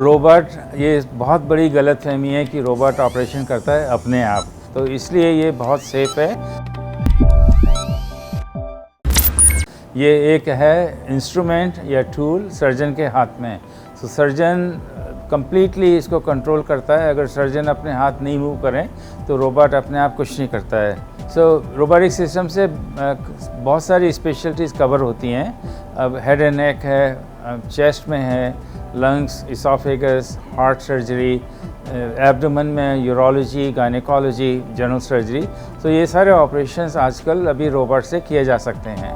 Robot, ये बहुत बड़ी गलतफहमी है कि रोबोट ऑपरेशन करता है अपने आप, तो इसलिए ये बहुत सेफ है। ये एक है इंस्ट्रूमेंट या टूल सर्जन के हाथ में, तो सर्जन कंप्लीटली इसको कंट्रोल करता है। अगर सर्जन अपने हाथ नहीं मूव करें तो रोबोट अपने आप कुछ नहीं करता है। रोबोटिक सिस्टम से बहुत सारी स्पेशलिटीज़ कवर होती हैं। अब हेड एंड नेक है, चेस्ट में है, lungs, oesophagus, heart surgery, abdomen में यूरोलॉजी, गायनेकोलॉजी, जनरल सर्जरी। तो ये सारे ऑपरेशंस आजकल अभी रोबोट से किए जा सकते हैं।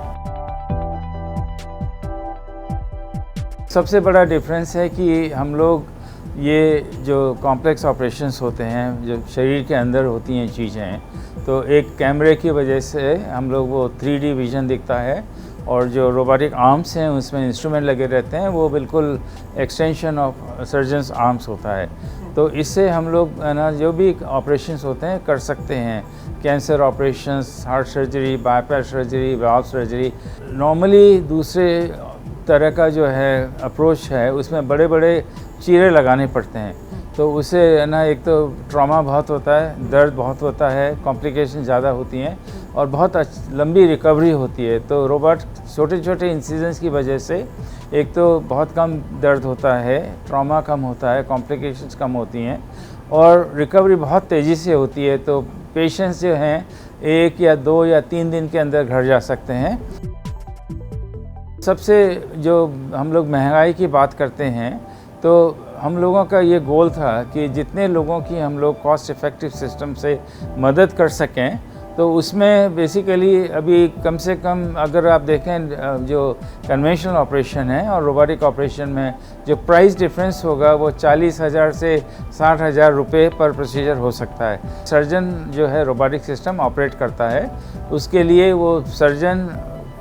सबसे बड़ा डिफरेंस है कि हम लोग ये जो कॉम्प्लेक्स ऑपरेशंस होते हैं, जो शरीर के अंदर होती हैं चीज़ें, तो एक कैमरे की वजह से हम लोग वो 3D विज़न दिखता है, और जो रोबोटिक आर्म्स हैं उसमें इंस्ट्रूमेंट लगे रहते हैं, वो बिल्कुल एक्सटेंशन ऑफ सर्जन्स आर्म्स होता है। तो इससे हम लोग ना जो भी ऑपरेशंस होते हैं कर सकते हैं। Cancer operations, heart surgery, bypass surgery, valve surgery. Normally दूसरे तरह का जो है अप्रोच है उसमें बड़े बड़े चीरे लगाने पड़ते हैं, तो उससे ना एक तो ट्रॉमा बहुत होता है, दर्द बहुत होता है, कॉम्प्लिकेशन ज़्यादा होती हैं और बहुत लंबी रिकवरी होती है। तो रोबोट छोटे छोटे इंसिडेंट्स की वजह से एक तो बहुत कम दर्द होता है, ट्रॉमा कम होता है, कॉम्प्लिकेशंस कम होती हैं और रिकवरी बहुत तेज़ी से होती है। तो पेशेंट्स जो हैं 1 या 2 या 3 दिन के अंदर घर जा सकते हैं। सबसे जो हम लोग महंगाई की बात करते हैं, तो हम लोगों का ये गोल था कि जितने लोगों की हम लोग कॉस्ट इफ़ेक्टिव सिस्टम से मदद कर सकें, तो उसमें बेसिकली अभी कम से कम अगर आप देखें जो कन्वेंशनल ऑपरेशन है और रोबोटिक ऑपरेशन में जो प्राइस डिफरेंस होगा वो 40,000 से 60,000 रुपये पर प्रोसीजर हो सकता है। सर्जन जो है रोबोटिक सिस्टम ऑपरेट करता है, उसके लिए वो सर्जन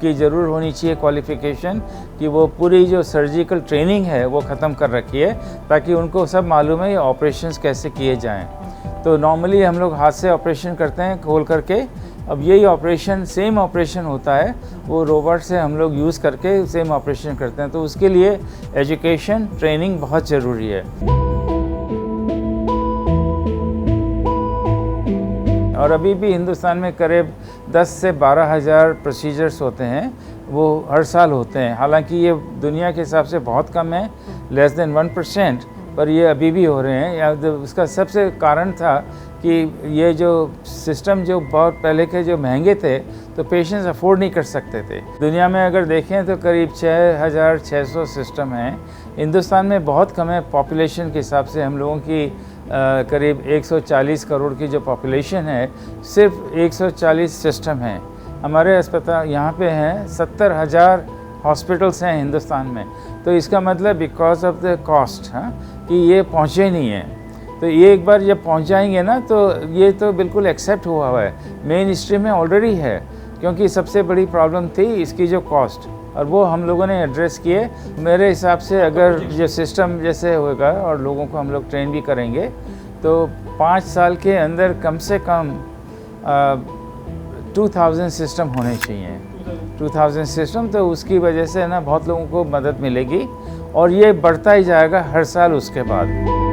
की ज़रूर होनी चाहिए क्वालिफ़िकेशन कि वो पूरी जो सर्जिकल ट्रेनिंग है वो ख़त्म कर रखी है, ताकि उनको सब मालूम है ये ऑपरेशंस कैसे किए जाएं। तो नॉर्मली हम लोग हाथ से ऑपरेशन करते हैं खोल करके। अब यही ऑपरेशन सेम ऑपरेशन होता है, वो रोबोट से हम लोग यूज़ करके सेम ऑपरेशन करते हैं। तो उसके लिए एजुकेशन ट्रेनिंग बहुत ज़रूरी है। और अभी भी हिंदुस्तान में करीब 10 से 12,000 प्रोसीजर्स होते हैं, वो हर साल होते हैं। हालांकि ये दुनिया के हिसाब से बहुत कम है, लेस देन 1%, पर ये अभी भी हो रहे हैं। उसका सबसे कारण था कि ये जो सिस्टम जो बहुत पहले के जो महंगे थे, तो पेशेंट्स अफोर्ड नहीं कर सकते थे। दुनिया में अगर देखें तो करीब 6,600 सिस्टम हैं। हिंदुस्तान में बहुत कम है, पॉपुलेशन के हिसाब से हम लोगों की करीब 140 करोड़ की जो पॉपुलेशन है, सिर्फ 140 सिस्टम हैं। हमारे अस्पताल यहाँ पे हैं 70,000 हॉस्पिटल्स हैं हिंदुस्तान में। तो इसका मतलब बिकॉज ऑफ द कॉस्ट, हाँ, कि ये पहुँचे नहीं हैं। तो ये एक बार जब पहुँच जाएंगे ना, तो ये तो बिल्कुल एक्सेप्ट हुआ हुआ है, मेन स्ट्रीम में ऑलरेडी है, क्योंकि सबसे बड़ी प्रॉब्लम थी इसकी जो कॉस्ट, और वो हम लोगों ने एड्रेस किए। मेरे हिसाब से अगर जो सिस्टम जैसे होगा और लोगों को हम लोग ट्रेन भी करेंगे, तो 5 साल के अंदर कम से कम 2000 सिस्टम होने चाहिए। 2000 सिस्टम, तो उसकी वजह से ना बहुत लोगों को मदद मिलेगी और ये बढ़ता ही जाएगा हर साल उसके बाद।